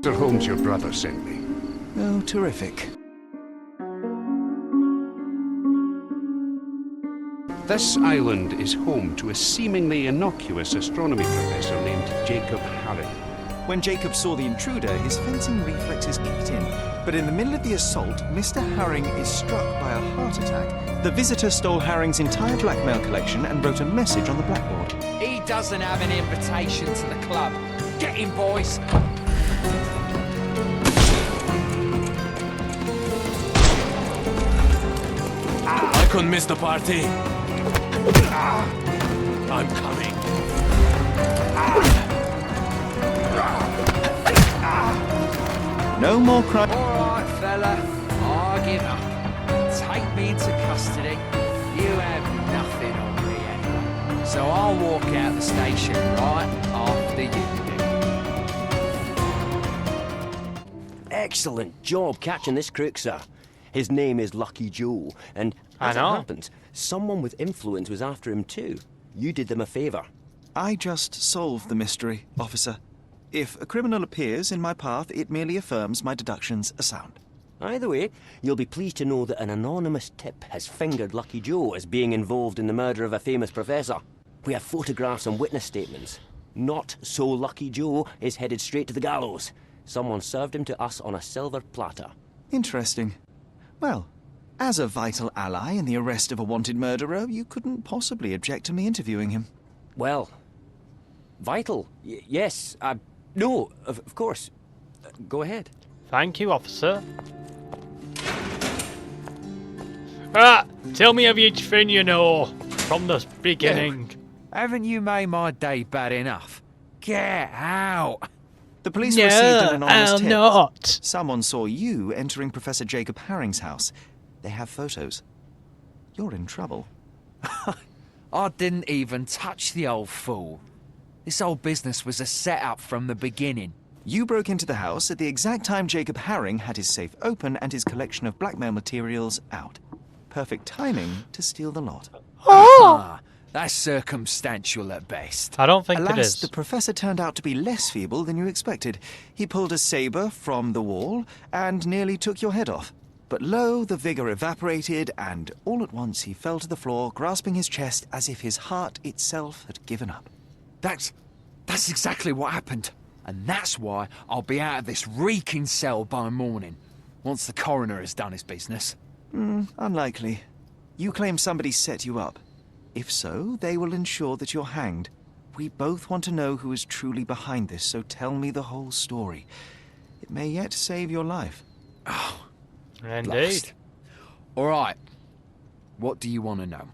Sir Holmes, your brother, sent me. Oh, terrific. This island is home to a seemingly innocuous astronomy professor named Jacob Harring. When Jacob saw the intruder, his fencing reflexes kicked in. But in the middle of the assault, Mr. Harring is struck by a heart attack. The visitor stole Harring's entire blackmail collection and wrote a message on the blackboard. He doesn't have an invitation to the club. Get him, boys! I couldn't miss the party. I'm coming. No more crime. All right, fella. I give up. Take me into custody. You have nothing on me anyway. So I'll walk out the station right after you do. Excellent job catching this crook, sir. His name is Lucky Joe, and as it happens, someone with influence was after him too. You did them a favour. I just solved the mystery, officer. If a criminal appears in my path, it merely affirms my deductions are sound. Either way, you'll be pleased to know that an anonymous tip has fingered Lucky Joe as being involved in the murder of a famous professor. We have photographs and witness statements. Not so Lucky Joe is headed straight to the gallows. Someone served him to us on a silver platter. Interesting. Well, as a vital ally in the arrest of a wanted murderer, you couldn't possibly object to me interviewing him. Well, vital? Yes, no, of course. Go ahead. Thank you, officer. Tell me everything you know from the beginning. Haven't you made my day bad enough? Get out! The police received an anonymous tip. Not. Someone saw you entering Professor Jacob Harring's house. They have photos. You're in trouble. I didn't even touch the old fool. This whole business was a setup from the beginning. You broke into the house at the exact time Jacob Harring had his safe open and his collection of blackmail materials out. Perfect timing to steal the lot. That's circumstantial at best. I don't think Alas, it is. the professor turned out to be less feeble than you expected. He pulled a saber from the wall and nearly took your head off. But lo, the vigor evaporated, and all at once he fell to the floor, grasping his chest as if his heart itself had given up. That's exactly what happened. And that's why I'll be out of this reeking cell by morning, once the coroner has done his business. Unlikely. You claim somebody set you up. If so, they will ensure that you're hanged. We both want to know who is truly behind this, so tell me the whole story. It may yet save your life. Oh, Indeed. blast. All right. What do you want to know?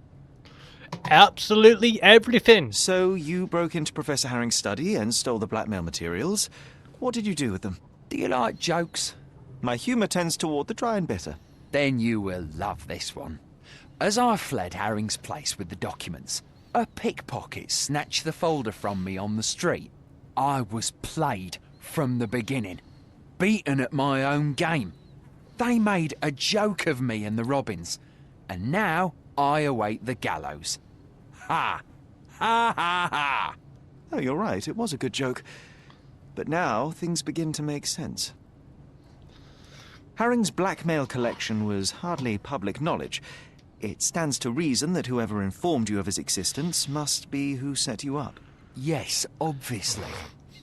Absolutely everything. So you broke into Professor Harring's study and stole the blackmail materials. What did you do with them? Do you like jokes? My humour tends toward the dry and bitter. Then you will love this one. As I fled Harring's place with the documents, a pickpocket snatched the folder from me on the street. I was played from the beginning, beaten at my own game. They made a joke of me and the Robins, and now I await the gallows. Ha! Ha ha ha! Oh, you're right, it was a good joke. But now things begin to make sense. Harring's blackmail collection was hardly public knowledge. It stands to reason that whoever informed you of his existence must be who set you up. Yes, obviously.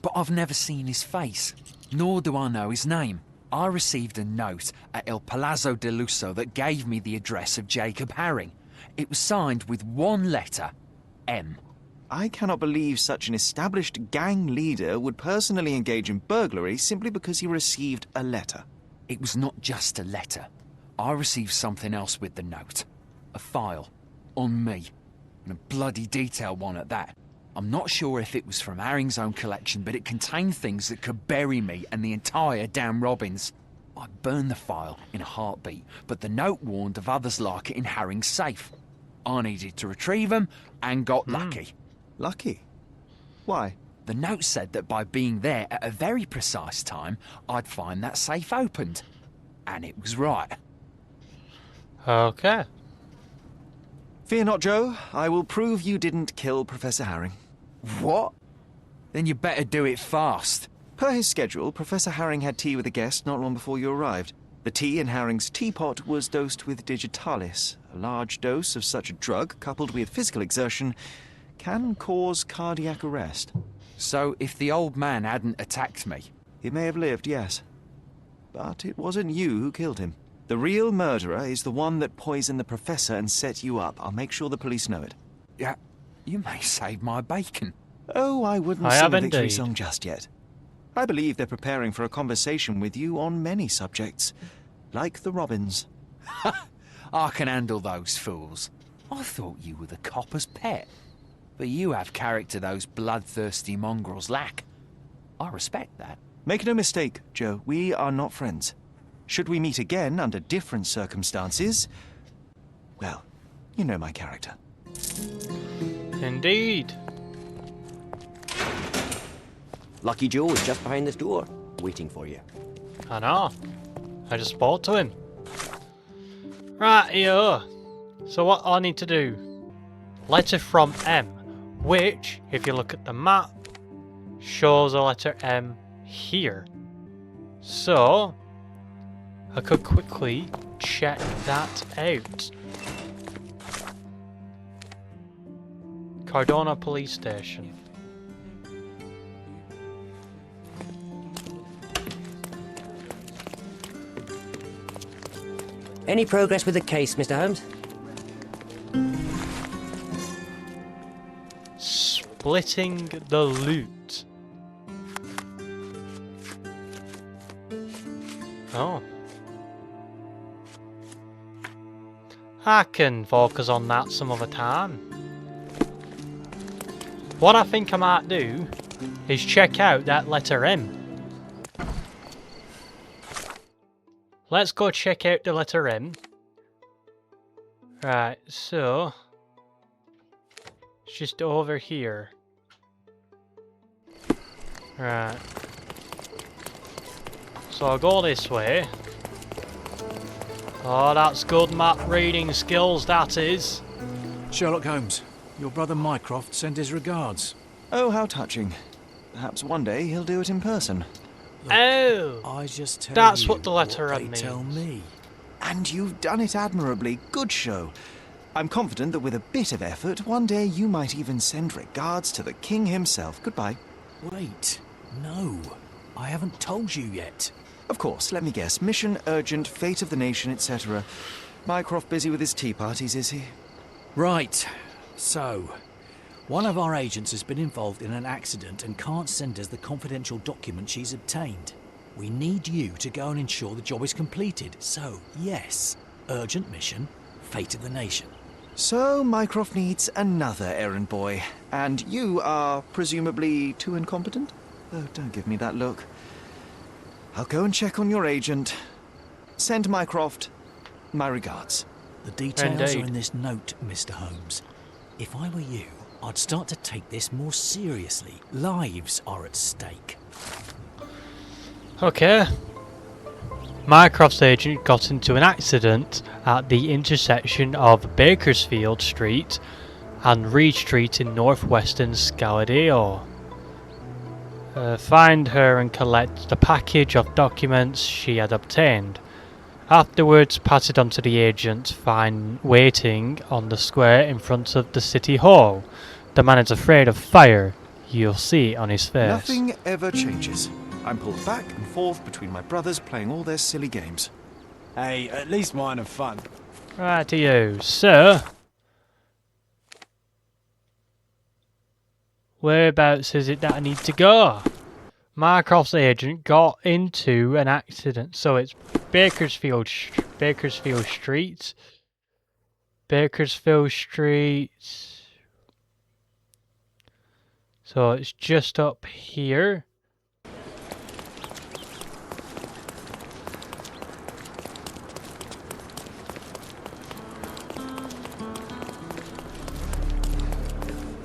But I've never seen his face, nor do I know his name. I received a note at El Palazzo de Lusso that gave me the address of Jacob Harring. It was signed with one letter, M. I cannot believe such an established gang leader would personally engage in burglary simply because he received a letter. It was not just a letter. I received something else with the note. A file. On me. And a bloody detailed one at that. I'm not sure if it was from Harring's own collection, but it contained things that could bury me and the entire damn Robins. I burned the file in a heartbeat, but the note warned of others like it in Harring's safe. I needed to retrieve them and got lucky. Lucky? Why? The note said that by being there at a very precise time, I'd find that safe opened. And it was right. Okay. Fear not, Joe. I will prove you didn't kill Professor Harring. What? Then you better do it fast. Per his schedule, Professor Harring had tea with a guest not long before you arrived. The tea in Harring's teapot was dosed with digitalis. A large dose of such a drug, coupled with physical exertion, can cause cardiac arrest. So if the old man hadn't attacked me... He may have lived, yes. But it wasn't you who killed him. The real murderer is the one that poisoned the Professor and set you up. I'll make sure the police know it. Yeah, you may save my bacon. Oh, I wouldn't I sing have a victory indeed. song just yet. I believe they're preparing for a conversation with you on many subjects, like the robins. I can handle those fools. I thought you were the copper's pet. But you have character those bloodthirsty mongrels lack. I respect that. Make no mistake, Joe, we are not friends. Should we meet again under different circumstances, well, you know my character. Indeed. Lucky Joe is just behind this door, waiting for you. I know. I just spoke to him. Right, here. So what I need to do? Letter from M, which, if you look at the map, shows a letter M here. So, I could quickly check that out. Cardona Police Station. Any progress with the case, Mr. Holmes? Splitting the loot. Oh. I can focus on that some other time. What I think I might do is check out that letter M. Let's go check out the letter M. Right, so it's just over here. Right. So I'll go this way. Oh, that's good map reading skills, that is. Sherlock Holmes, your brother Mycroft sent his regards. Oh, how touching. Perhaps one day he'll do it in person. Oh! I just tell That's you what the letter what M they tell means. me. And you've done it admirably. Good show. I'm confident that with a bit of effort, one day you might even send regards to the king himself. Goodbye. Wait, no, I haven't told you yet. Of course, let me guess. Mission urgent, fate of the nation, etc. Mycroft busy with his tea parties, is he? Right, so, one of our agents has been involved in an accident and can't send us the confidential document she's obtained. We need you to go and ensure the job is completed. So, yes, urgent mission, fate of the nation. So, Mycroft needs another errand boy. And you are presumably too incompetent? Oh, don't give me that look. I'll go and check on your agent. Send Mycroft my regards. The details are Indeed. in this note, Mr. Holmes. If I were you, I'd start to take this more seriously. Lives are at stake. Okay. Mycroft's agent got into an accident at the intersection of Bakersfield Street and Reed Street in northwestern Scaladio. Find her and collect the package of documents she had obtained. Afterwards, pass it on to the agent waiting on the square in front of the city hall. The man is afraid of fire. You'll see it on his face. Nothing ever changes. I'm pulled back and forth between my brothers playing all their silly games. Hey, at least mine are fun. Right to you, sir. Whereabouts is it that I need to go? Mycroft's agent got into an accident, so it's Bakersfield Street. Bakersfield Street. So it's just up here.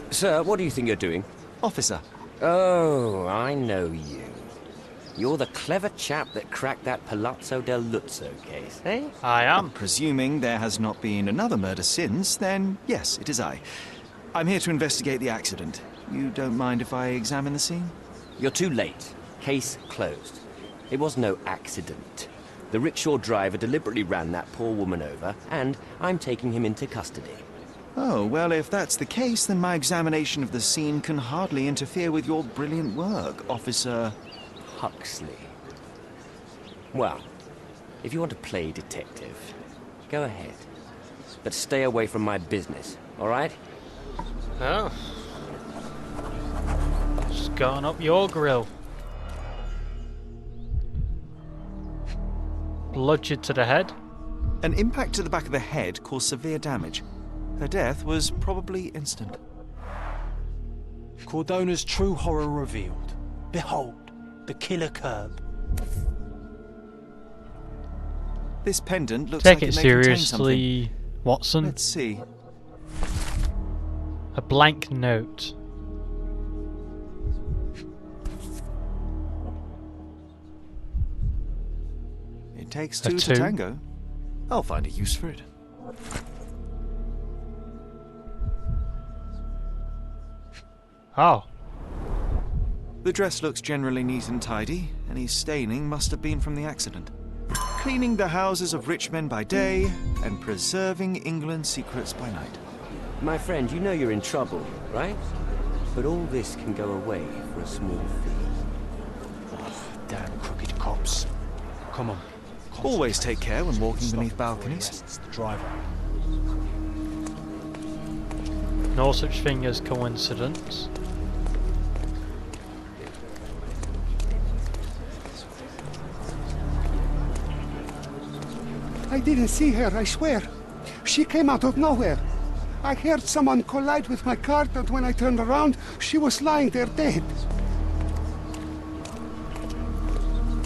Sir, what do you think you're doing? Officer, Oh, I know you. You're the clever chap that cracked that Palazzo del Luzzo case, eh? I am. presuming there has not been another murder since, then yes, it is I. I'm here to investigate the accident. You don't mind if I examine the scene? You're too late. Case closed. It was no accident. The rickshaw driver deliberately ran that poor woman over, and I'm taking him into custody. Oh, well, if that's the case, then my examination of the scene can hardly interfere with your brilliant work, Officer Huxley. Well, if you want to play detective, go ahead. But stay away from my business, all right? Oh. Just going up your grill. Bludgeoned to the head. An impact to the back of the head caused severe damage. Her death was probably instant. Cordona's true horror revealed. Behold, the killer curb. This pendant looks Take like it it may contain something. seriously, Watson. Let's see. A blank note. It takes A two two? to tango. I'll find a use for it. Oh. The dress looks generally neat and tidy. Any staining must have been from the accident. Cleaning the houses of rich men by day and preserving England's secrets by night. My friend, you know you're in trouble, right? But all this can go away for a small fee. Oh, damn crooked cops. Come on. Always take care when walking Stop beneath before he balconies. arrests the driver. No such thing as coincidence. I didn't see her, I swear. She came out of nowhere. I heard someone collide with my cart, and when I turned around, she was lying there dead.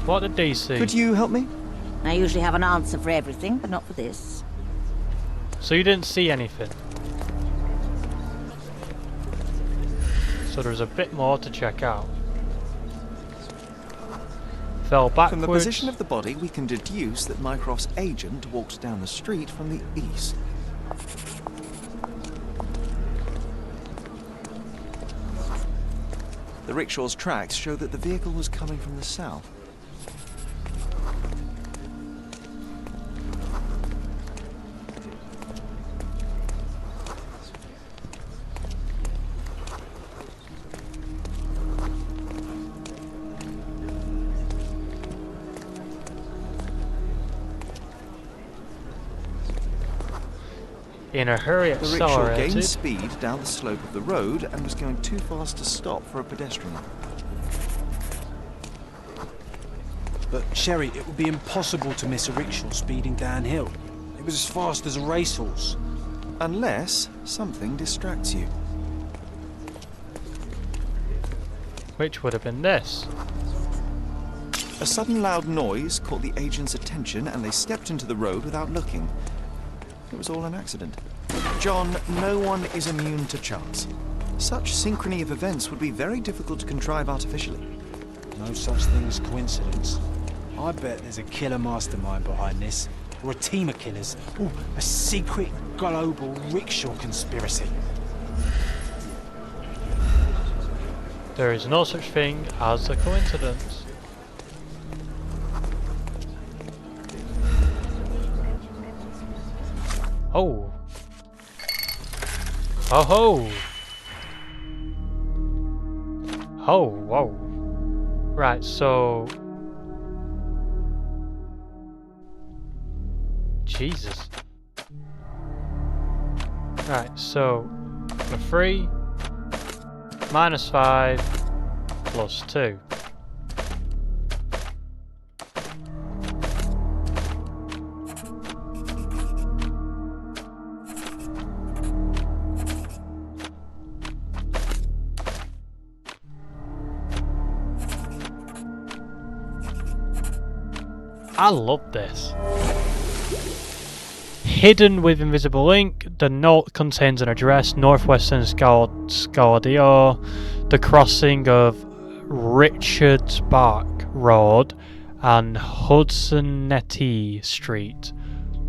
What did they see? Could you help me? I usually have an answer for everything, but not for this. So you didn't see anything? So there's a bit more to check out. Fell backwards. From the position of the body, we can deduce that Mycroft's agent walked down the street from the east. The rickshaw's tracks show that the vehicle was coming from the south. In a hurry, The rickshaw gained accelerated. speed down the slope of the road and was going too fast to stop for a pedestrian. But, Sherry, it would be impossible to miss a rickshaw speeding downhill. It was as fast as a racehorse. Unless something distracts you. Which would have been this. A sudden loud noise caught the agent's attention and they stepped into the road without looking. It was all an accident. John, no one is immune to chance. Such synchrony of events would be very difficult to contrive artificially. No such thing as coincidence. I bet there's a killer mastermind behind this. Or a team of killers. Or a secret global rickshaw conspiracy. There is no such thing as a coincidence. Oh. Oh ho. Oh, whoa. Right, so... Jesus. Right, so... For 3... minus 5... plus 2. I love this. Hidden with invisible ink, the note contains an address, Northwestern Scaudio, the crossing of Richards Park Road and Hudsonetty Street.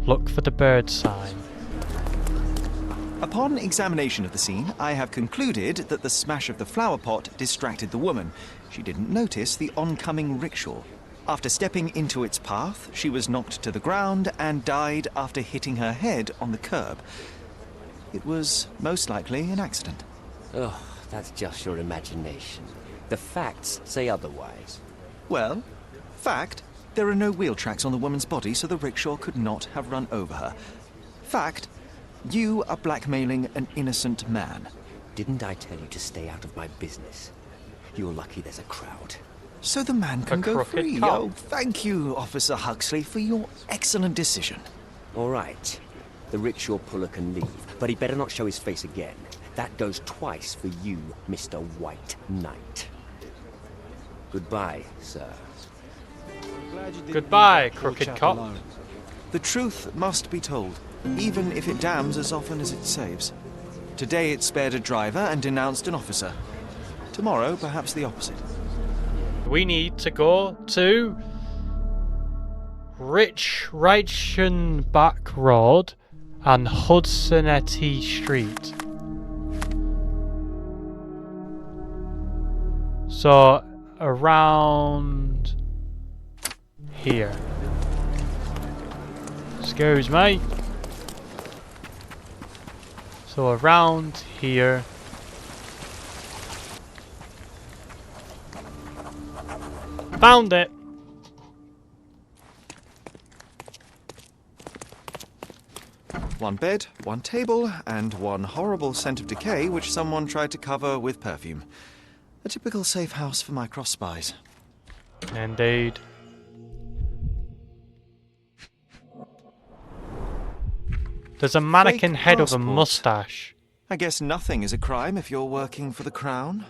Look for the bird sign. Upon examination of the scene, I have concluded that the smash of the flower pot distracted the woman. She didn't notice the oncoming rickshaw. After stepping into its path, she was knocked to the ground and died after hitting her head on the curb. It was most likely an accident. Oh, that's just your imagination. The facts say otherwise. Well, fact, there are no wheel tracks on the woman's body, so the rickshaw could not have run over her. Fact, you are blackmailing an innocent man. Didn't I tell you to stay out of my business? You're lucky there's a crowd. So the man can go crooked free. cop. Oh, thank you, Officer Huxley, for your excellent decision. All right. The rickshaw puller can leave, but he better not show his face again. That goes twice for you, Mr. White Knight. Goodbye, sir. Goodbye, crooked cop. The truth must be told, even if it damns as often as it saves. Today it spared a driver and denounced an officer. Tomorrow, perhaps the opposite. We need to go to Reichenbach Road and Hudsonetti Street. So, around here. Excuse me. So around here. Found it! One bed, one table, and one horrible scent of decay which someone tried to cover with perfume. A typical safe house for Mycroft spies. Indeed. There's a mannequin Fake head with a passport. mustache. I guess nothing is a crime if you're working for the Crown.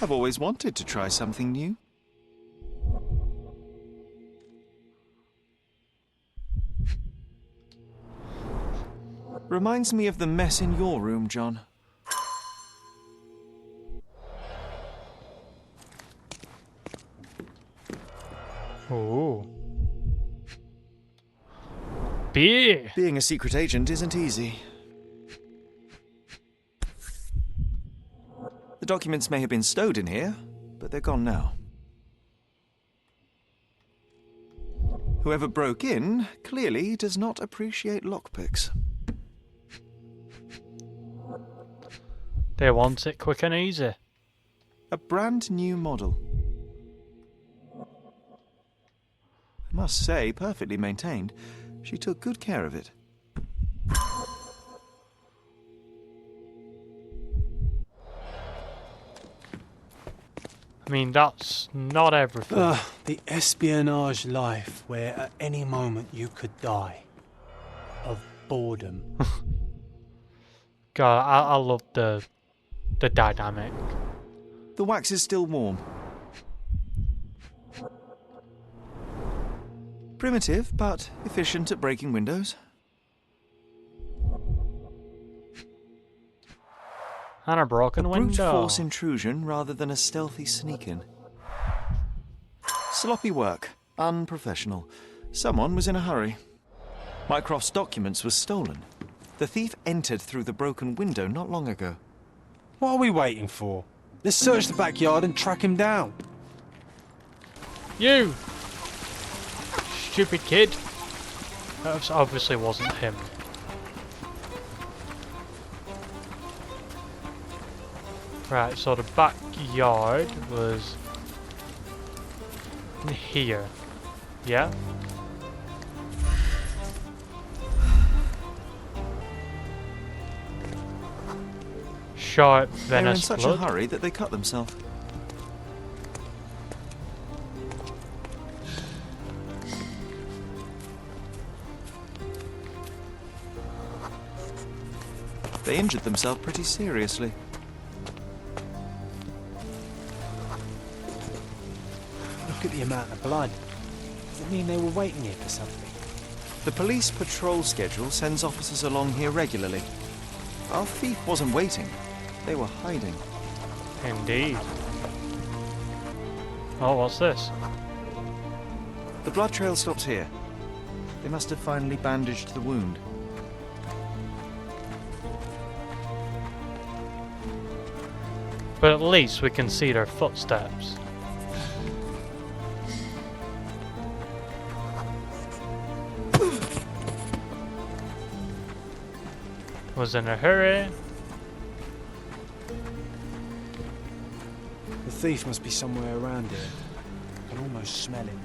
I've always wanted to try something new. Reminds me of the mess in your room, John. Ooh. Beer! Being a secret agent isn't easy. The documents may have been stowed in here, but they're gone now. Whoever broke in clearly does not appreciate lockpicks. They want it quick and easy. A brand new model. I must say, perfectly maintained. She took good care of it. I mean, that's not everything. The espionage life where at any moment you could die. Of boredom. God, I love the dynamic. The wax is still warm. Primitive, but efficient at breaking windows. And a broken Brute window. force intrusion rather than a stealthy sneak-in. Sloppy work. Unprofessional. Someone was in a hurry. Mycroft's documents were stolen. The thief entered through the broken window not long ago. What are we waiting for? Let's search the backyard and track him down. You! Stupid kid. That obviously wasn't him. Right, so the backyard was in here. Yeah? Sharp They were in Venice such blood. a hurry that they cut themselves. They injured themselves pretty seriously. Look at the amount of blood. Does it mean they were waiting here for something? The police patrol schedule sends officers along here regularly. Our thief wasn't waiting. They were hiding. Indeed. Oh, what's this? The blood trail stops here. They must have finally bandaged the wound. But at least we can see their footsteps. Was in a hurry. The thief must be somewhere around here. I can almost smell him.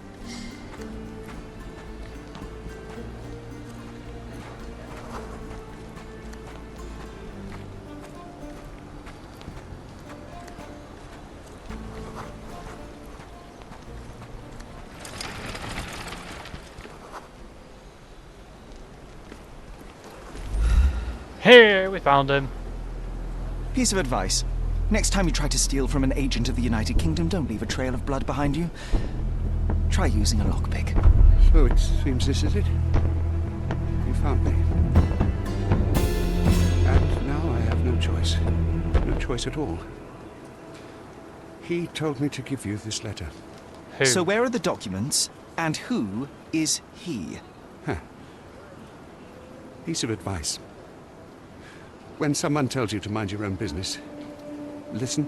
Here, we found him. Piece of advice. Next time you try to steal from an agent of the United Kingdom, don't leave a trail of blood behind you. Try using a lockpick. So it seems this is it. You found me. And now I have no choice. No choice at all. He told me to give you this letter. Who? So where are the documents, and who is he? Piece of advice. When someone tells you to mind your own business, listen.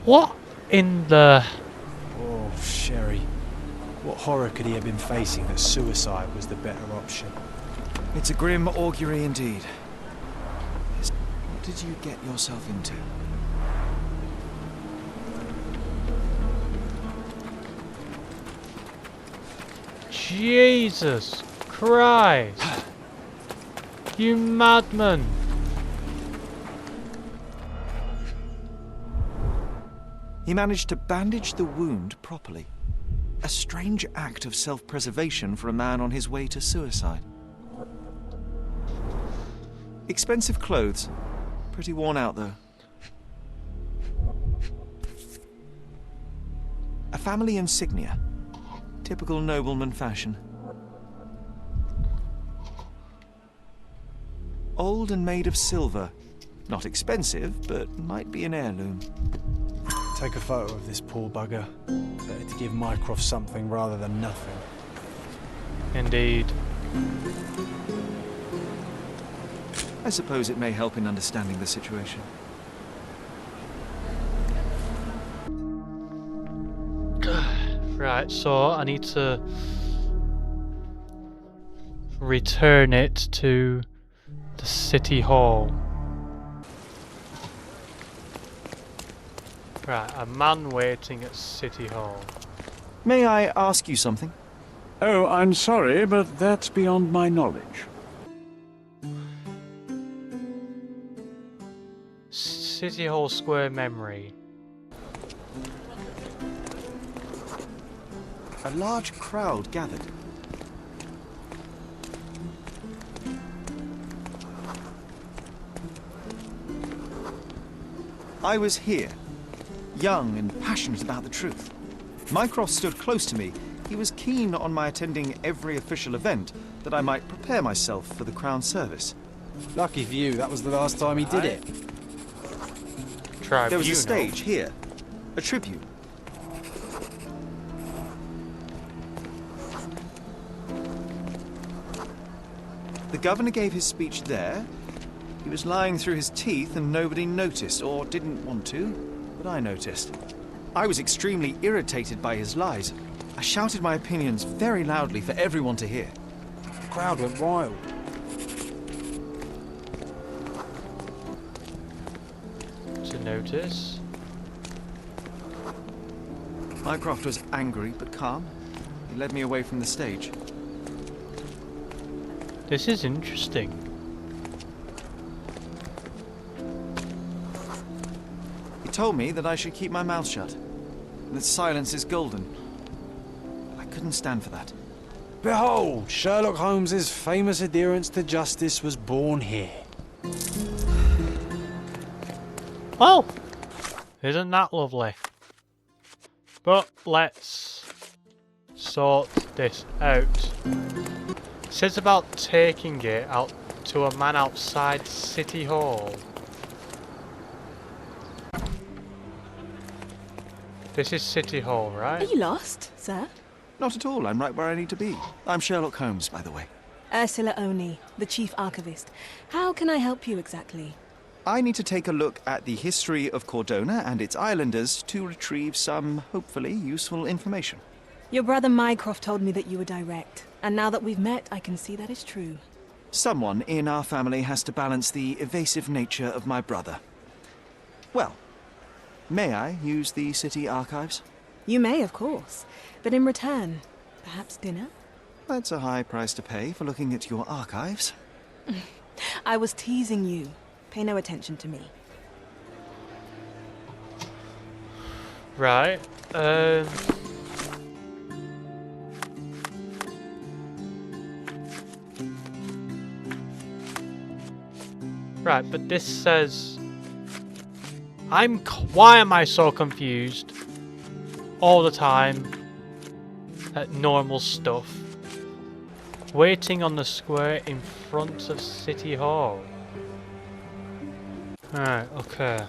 What in the... Oh, Sherry. What horror could he have been facing that suicide was the better option? It's a grim augury indeed. What did you get yourself into? Jesus Christ! You madman! He managed to bandage the wound properly. A strange act of self-preservation for a man on his way to suicide. Expensive clothes. Pretty worn out, though. A family insignia. Typical nobleman fashion. Old and made of silver. Not expensive, but might be an heirloom. Take a photo of this poor bugger. Better to give Mycroft something rather than nothing. Indeed. I suppose it may help in understanding the situation. Right, so I need to return it to the City Hall. Right, a man waiting at City Hall. May I ask you something? Oh, I'm sorry, but that's beyond my knowledge. City Hall Square memory. A large crowd gathered. I was here, young and passionate about the truth. Mycroft stood close to me. He was keen on my attending every official event, that I might prepare myself for the Crown service. Lucky for you, that was the last time he did it. Tribunal. There was a stage here, a tribute. The governor gave his speech there. He was lying through his teeth and nobody noticed, or didn't want to, but I noticed. I was extremely irritated by his lies. I shouted my opinions very loudly for everyone to hear. The crowd went wild. To notice. Mycroft was angry but calm. He led me away from the stage. This is interesting. He told me that I should keep my mouth shut, that silence is golden. I couldn't stand for that. Behold, Sherlock Holmes's famous adherence to justice was born here. Oh! Isn't that lovely? But let's sort this out. It says about taking it out to a man outside City Hall. This is City Hall, right? Are you lost, sir? Not at all. I'm right where I need to be. I'm Sherlock Holmes, by the way. Ursula Oni, the Chief Archivist. How can I help you exactly? I need to take a look at the history of Cordona and its islanders to retrieve some, hopefully, useful information. Your brother Mycroft told me that you were direct, and now that we've met, I can see that is true. Someone in our family has to balance the evasive nature of my brother. Well, may I use the city archives? You may, of course, but in return, perhaps dinner? That's a high price to pay for looking at your archives. I was teasing you. Pay no attention to me. Right. Right, but this says... Why am I so confused all the time at normal stuff? Waiting on the square in front of City Hall. Alright, okay.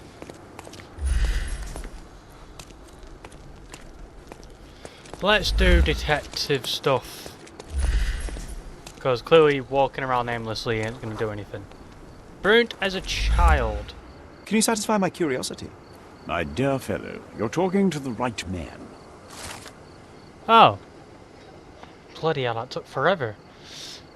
Let's do detective stuff. Because clearly walking around aimlessly ain't gonna do anything. Burnt as a child. Can you satisfy my curiosity? My dear fellow, you're talking to the right man. Oh. Bloody hell, that took forever.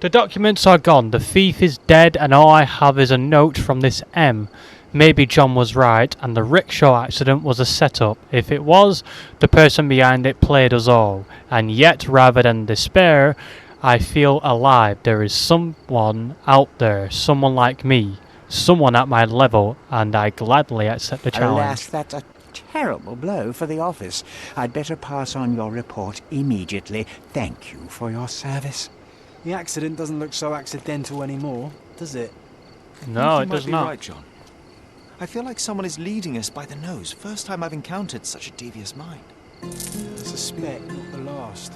The documents are gone, the thief is dead, and all I have is a note from this M. Maybe John was right, and the rickshaw accident was a setup. If it was, the person behind it played us all. And yet, rather than despair, I feel alive. There is someone out there, someone like me, someone at my level, and I gladly accept the challenge. Alas, that's a terrible blow for the office. I'd better pass on your report immediately. Thank you for your service. The accident doesn't look so accidental anymore, does it? No, You it might does be not. right, John. I feel like someone is leading us by the nose. First time I've encountered such a devious mind. I suspect not the last.